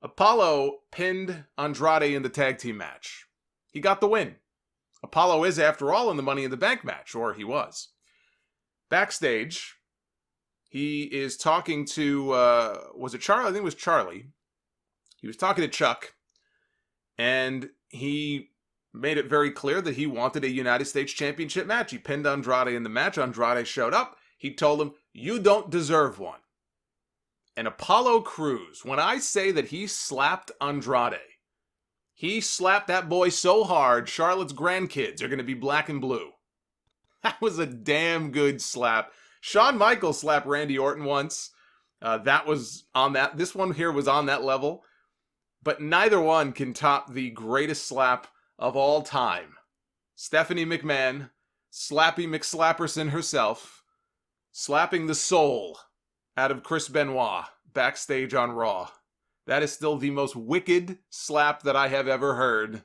Apollo pinned Andrade in the tag team match. He got the win. Apollo is, after all, in the Money in the Bank match, or he was. Backstage, he is talking to, was it Charlie? I think it was Charlie. He was talking to Chuck, and he made it very clear that he wanted a United States Championship match. He pinned Andrade in the match. Andrade showed up. He told him, "You don't deserve one." And Apollo Crews, when I say that he slapped Andrade, he slapped that boy so hard, Charlotte's grandkids are going to be black and blue. That was a damn good slap. Shawn Michaels slapped Randy Orton once. That was on that. This one here was on that level. But neither one can top the greatest slap of all time. Stephanie McMahon, Slappy McSlapperson herself, slapping the soul out of Chris Benoit backstage on Raw. That is still the most wicked slap that I have ever heard.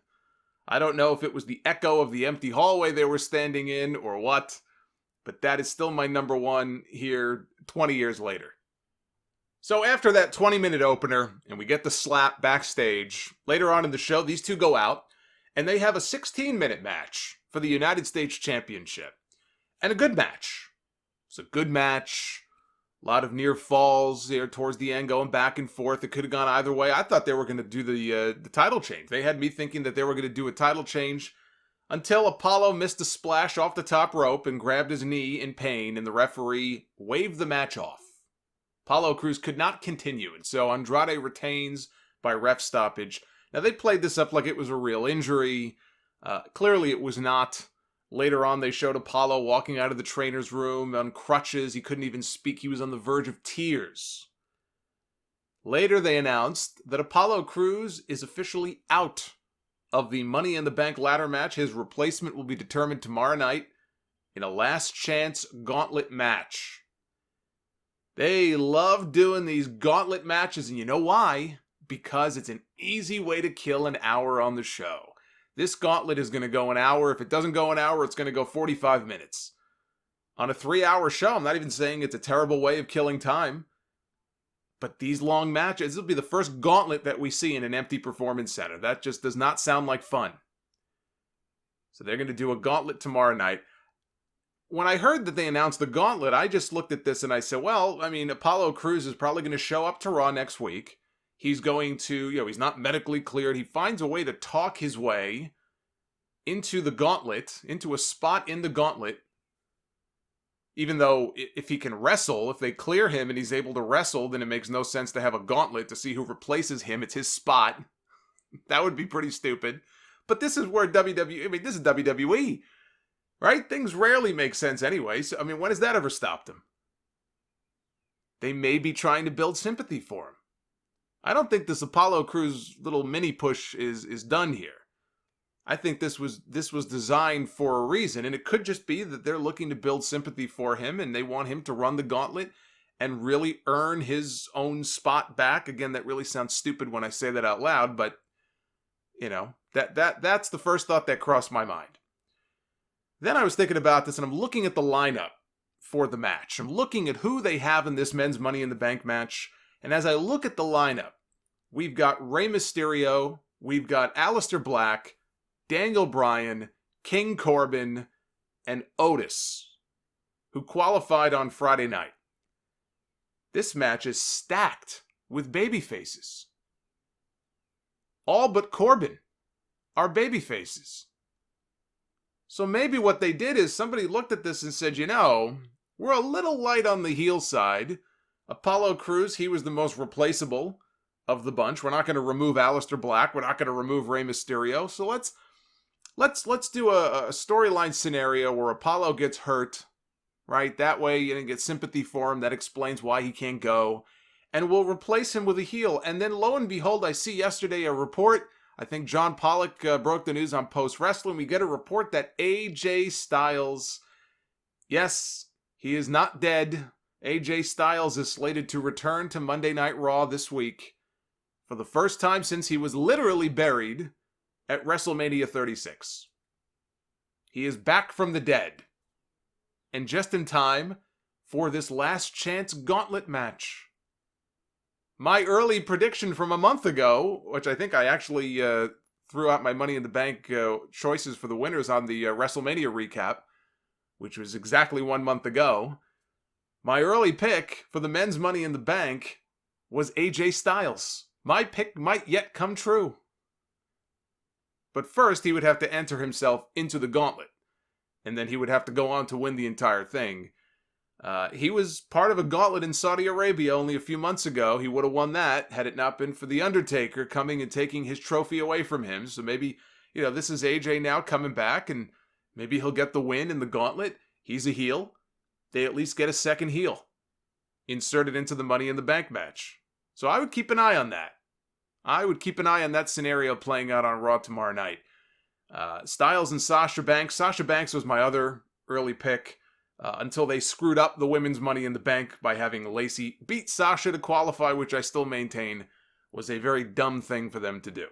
I don't know if it was the echo of the empty hallway they were standing in or what, but that is still my number one here 20 years later. So after that 20-minute opener, and we get the slap backstage, later on in the show, these two go out, and they have a 16-minute match for the United States Championship. And a good match. It's a good match. A lot of near falls there towards the end, going back and forth. It could have gone either way. I thought they were going to do the title change. They had me thinking that they were going to do a title change until Apollo missed a splash off the top rope and grabbed his knee in pain, and the referee waved the match off. Apollo Crews could not continue, and so Andrade retains by ref stoppage. Now, they played this up like it was a real injury. Clearly, it was not. Later on, they showed Apollo walking out of the trainer's room on crutches. He couldn't even speak. He was on the verge of tears. Later, they announced that Apollo Crews is officially out of the Money in the Bank ladder match. His replacement will be determined tomorrow night in a Last Chance Gauntlet match. They love doing these gauntlet matches, and you know why? Because it's an easy way to kill an hour on the show. This gauntlet is going to go an hour. If it doesn't go an hour, it's going to go 45 minutes. On a 3-hour show, I'm not even saying it's a terrible way of killing time. But these long matches, this will be the first gauntlet that we see in an empty performance center. That just does not sound like fun. So they're going to do a gauntlet tomorrow night. When I heard that they announced the gauntlet, I just looked at this and I said, well, I mean, Apollo Crews is probably going to show up to Raw next week. He's going to, he's not medically cleared. He finds a way to talk his way into the gauntlet, into a spot in the gauntlet. Even though if he can wrestle, if they clear him and he's able to wrestle, then it makes no sense to have a gauntlet to see who replaces him. It's his spot. That would be pretty stupid. But this is where this is WWE, right? Things rarely make sense anyway. So, when has that ever stopped them? They may be trying to build sympathy for him. I don't think this Apollo Crews little mini push is done here. I think this was designed for a reason, and it could just be that they're looking to build sympathy for him, and they want him to run the gauntlet and really earn his own spot back. Again, that really sounds stupid when I say that out loud, but that's the first thought that crossed my mind. Then I was thinking about this, and I'm looking at the lineup for the match. I'm looking at who they have in this men's Money in the Bank match. And as I look at the lineup, we've got Rey Mysterio, we've got Aleister Black, Daniel Bryan, King Corbin, and Otis, who qualified on Friday night. This match is stacked with babyfaces. All but Corbin are babyfaces. So maybe what they did is somebody looked at this and said, we're a little light on the heel side. Apollo Crews, he was the most replaceable of the bunch. We're not going to remove Aleister Black. We're not going to remove Rey Mysterio. So let's do a storyline scenario where Apollo gets hurt, right? That way you get sympathy for him. That explains why he can't go. And we'll replace him with a heel. And then lo and behold, I see yesterday a report. I think John Pollock broke the news on Post Wrestling. We get a report that AJ Styles, yes, he is not dead. AJ Styles is slated to return to Monday Night Raw this week for the first time since he was literally buried at WrestleMania 36. He is back from the dead. And just in time for this Last Chance Gauntlet match. My early prediction from a month ago, which I think I actually threw out my Money in the Bank choices for the winners on the WrestleMania recap, which was exactly 1 month ago. My early pick for the men's Money in the Bank was AJ Styles. My pick might yet come true. But first, he would have to enter himself into the gauntlet, and then he would have to go on to win the entire thing. He was part of a gauntlet in Saudi Arabia only a few months ago. He would have won that had it not been for The Undertaker coming and taking his trophy away from him. So maybe, this is AJ now coming back, and maybe he'll get the win in the gauntlet. He's a heel. They at least get a second heel inserted into the Money in the Bank match. So I would keep an eye on that. I would keep an eye on that scenario playing out on Raw tomorrow night. Styles and Sasha Banks. Sasha Banks was my other early pick. Until they screwed up the women's Money in the Bank by having Lacey beat Sasha to qualify, which I still maintain was a very dumb thing for them to do.